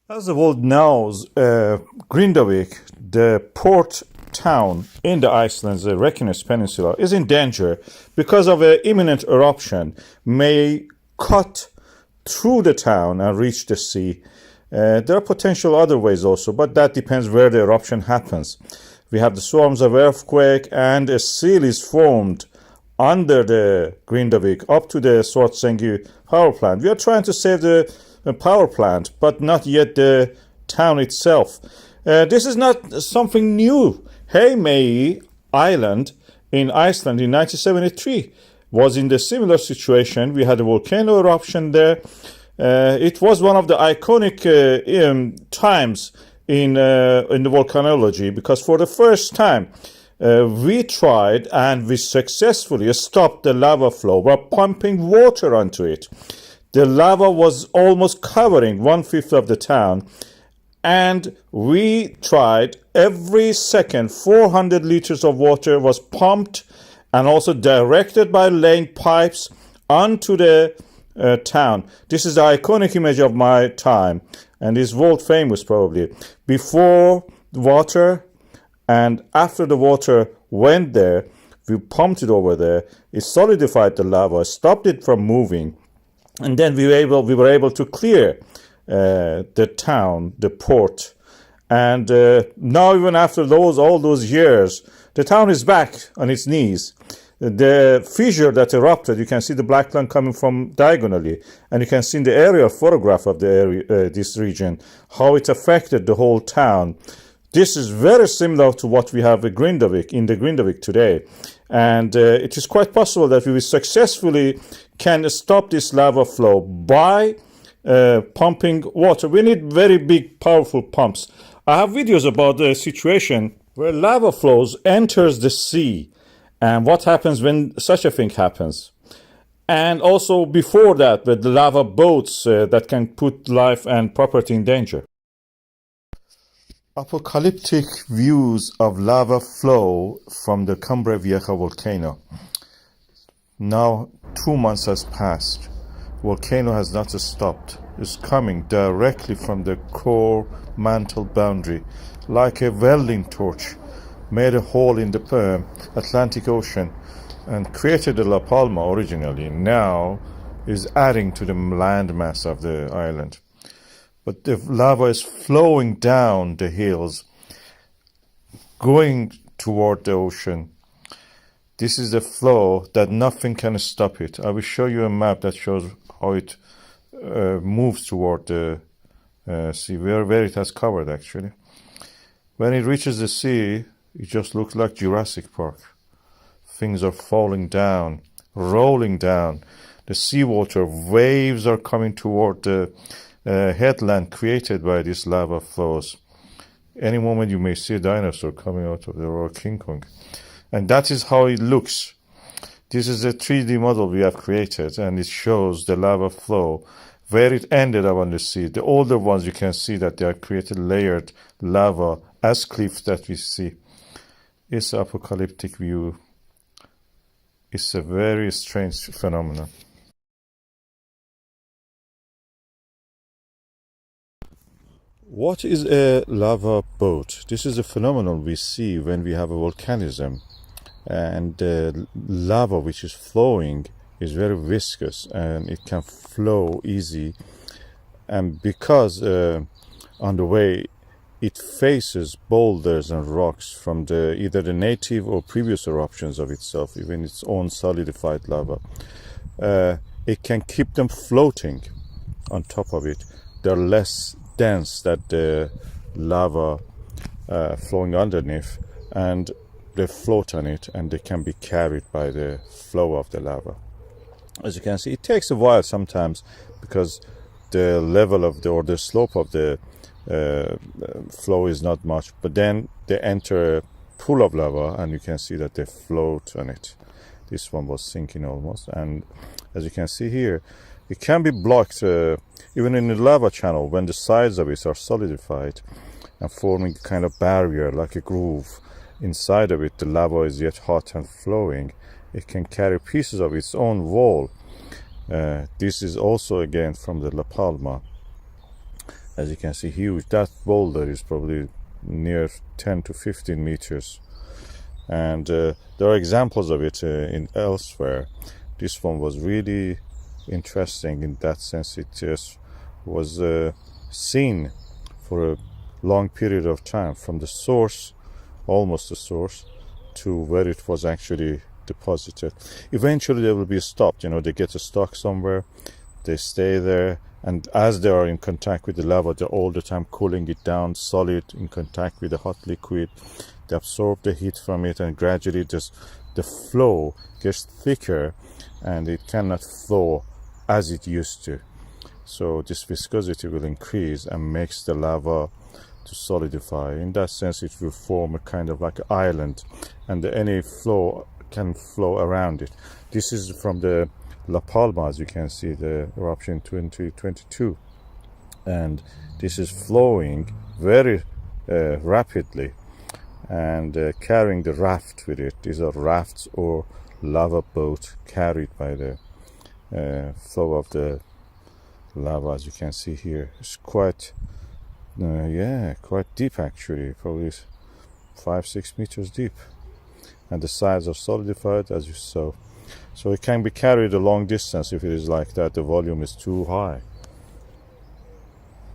As the world knows, Grindavik, the port town in the Iceland's Reykjanes Peninsula, is in danger because of an imminent eruption may cut through the town and reach the sea. There are potential other ways also, but that depends where the eruption happens. We have the swarms of earthquake and a seal is formed under the Grindavik up to the Svartsengi power plant. We are trying to save the power plant, but not yet the town itself. This is not something new. Heimaey Island in Iceland in 1973 was in the similar situation. We had a volcano eruption there. It was one of the iconic times in the volcanology because for the first time we tried and we successfully stopped the lava flow by pumping water onto it. The lava was almost covering 1/5 of the town, and we tried every second 400 liters of water was pumped and also directed by laying pipes onto the town. This is the iconic image of my time and is world famous probably. Before water and after the water went there, we pumped it over there. It solidified the lava, stopped it from moving. And then we were able to clear the town, the port, and now even after all those years, the town is back on its knees. The fissure that erupted, you can see the black line coming from diagonally, and you can see in the aerial photograph of the area, this region, how it affected the whole town. This is very similar to what we have in the Grindavik today. And it is quite possible that we will successfully can stop this lava flow by pumping water. We need very big, powerful pumps. I have videos about the situation where lava flows enters the sea and what happens when such a thing happens. And also before that, with the lava boats that can put life and property in danger. Apocalyptic views of lava flow from the Cumbre Vieja volcano. Now 2 months has passed. Volcano has not stopped. It's coming directly from the core mantle boundary, like a welding torch, made a hole in the Atlantic Ocean and created the La Palma originally. Now is adding to the landmass of the island. But the lava is flowing down the hills, going toward the ocean. This is the flow that nothing can stop it. I will show you a map that shows how it moves toward the sea, where it has covered actually. When it reaches the sea, it just looks like Jurassic Park. Things are falling down, rolling down. The seawater waves are coming toward the headland created by these lava flows. Any moment you may see a dinosaur coming out of there or King Kong. And that is how it looks. This is a 3D model we have created and it shows the lava flow where it ended up on the sea. The older ones you can see that they are created layered lava as cliffs that we see. It's an apocalyptic view. It's a very strange phenomenon. What is a lava boat? This is a phenomenon we see when we have a volcanism and the lava which is flowing is very viscous and it can flow easy, and because on the way it faces boulders and rocks from either the native or previous eruptions of itself, even its own solidified lava, it can keep them floating on top of it. They're less dense than the lava flowing underneath, and they float on it and they can be carried by the flow of the lava. As you can see, it takes a while sometimes because the level of the slope of the flow is not much, but then they enter a pool of lava and you can see that they float on it. This one was sinking almost, and as you can see here, it can be blocked even in the lava channel when the sides of it are solidified and forming a kind of barrier like a groove. Inside of it the lava is yet hot and flowing. It can carry pieces of its own wall. This is also again from the La Palma. As you can see, huge. That boulder is probably near 10 to 15 meters. And there are examples of it in elsewhere. This one was really interesting in that sense. It just was seen for a long period of time from the source, almost the source, to where it was actually deposited. Eventually they will be stopped, they get stuck somewhere, they stay there, and as they are in contact with the lava, they're all the time cooling it down, solid, in contact with the hot liquid. They absorb the heat from it, and gradually just the flow gets thicker and it cannot flow as it used to. So this viscosity will increase and makes the lava to solidify. In that sense, it will form a kind of like an island, and any flow can flow around it. This is from the La Palma, as you can see, the eruption 2022, and this is flowing very rapidly and carrying the raft with it. These are rafts or lava boat carried by the flow of the lava, as you can see here. It's quite quite deep, actually, probably 5-6 meters deep, and the sides are solidified, as you saw. So it can be carried a long distance if it is like that. The volume is too high.